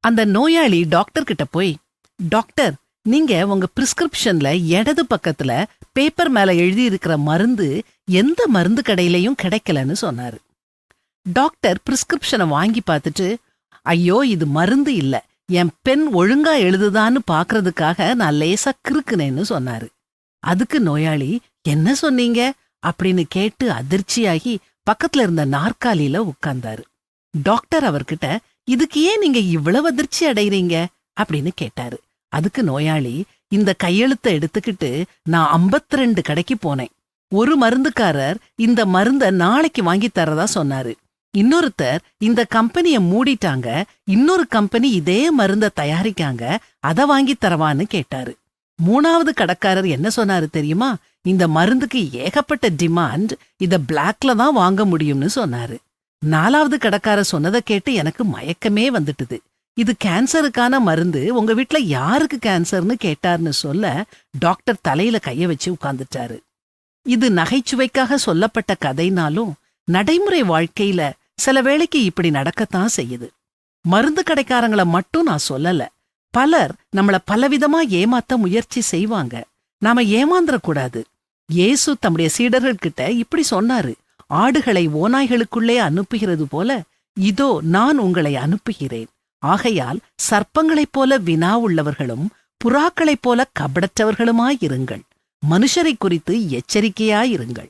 அந்த நோயாளி டாக்டர் கிட்ட போய், டாக்டர், நீங்க உங்க பிரிஸ்கிரிப்ஷன்ல இடது பக்கத்துல பேப்பர் மேல எழுதி இருக்கிற மருந்து எந்த மருந்து கடையிலயும் கிடைக்கலன்னு சொன்னாரு. டாக்டர் பிரிஸ்கிரிப்ஷனை வாங்கி பார்த்துட்டு, ஐயோ இது மருந்து இல்ல, என் பெண் ஒழுங்கா எழுதுதான்னு பாக்குறதுக்காக நான் லேசா கிறுக்குனேன்னு சொன்னாரு. அதுக்கு நோயாளி, என்ன சொன்னீங்க அப்படின்னு கேட்டு அதிர்ச்சியாகி பக்கத்துல இருந்த நாற்காலியில உட்கார்ந்தாரு. டாக்டர் அவர்கிட்ட, இதுக்கு ஏன் நீங்க இவ்வளவு அதிர்ச்சி அடைறீங்க அப்படின்னு கேட்டாரு. அதுக்கு நோயாளி, இந்த கையெழுத்தை எடுத்துக்கிட்டு நான் 52 கடைக்கு போனேன். ஒரு மருந்துக்காரர் இந்த மருந்த நாளைக்கு வாங்கி தரதா சொன்னாரு. இன்னொருத்தர் இந்த கம்பெனிய மூடிட்டாங்க, இன்னொரு கம்பெனி இதே மருந்த தயாரிக்காங்க, அத வாங்கி தரவான்னு கேட்டாரு. 3வது கடைக்காரர் என்ன சொன்னாரு தெரியுமா? இந்த மருந்துக்கு ஏகப்பட்ட டிமாண்ட், இத பிளாக்ல தான் வாங்க முடியும்னு சொன்னாரு. 4வது கடைக்காரர் சொன்னதை கேட்டு எனக்கு மயக்கமே வந்துட்டுது. இது கேன்சருக்கான மருந்து, உங்க வீட்ல யாருக்கு கேன்சர்னு கேட்டார்னு சொல்ல டாக்டர் தலையில கைய வச்சு உட்கார்ந்துட்டாரு. இது நகைச்சுவைக்காக சொல்லப்பட்ட கதைனாலும் நடைமுறை வாழ்க்கையில சில வேளைக்கு இப்படி நடக்கத்தான் செய்யுது. மருந்து கடைக்காரங்கள மட்டும் நான் சொல்லல, பலர் நம்மள பலவிதமா ஏமாத்த முயற்சி செய்வாங்க. நாம ஏமாந்துடக்கூடாது. இயேசு தம்முடைய சீடர்கள் கிட்ட இப்படி சொன்னாரு, ஆடுகளை ஓநாய்களுக்குள்ளே அனுப்புகிறது போல இதோ நான் உங்களை அனுப்புகிறேன். ஆகையால் சர்ப்பங்களைப் போல வினா உள்ளவர்களும் புறாக்களைப் போல கபடற்றவர்களுமாயிருங்கள். மனுஷரை குறித்து எச்சரிக்கையாயிருங்கள்.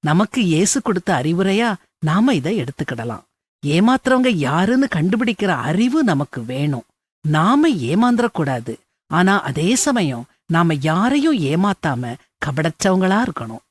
நமக்கு இயேசு கொடுத்த அறிவுரையா நாம இதை எடுத்துக்கிடலாம். ஏமாத்துறவங்க யாருன்னு கண்டுபிடிக்கிற அறிவு நமக்கு வேணும். நாம ஏமாந்துடக்கூடாது. ஆனா அதே சமயம் நாம யாரையும் ஏமாத்தாம கபடற்றவங்களா இருக்கணும்.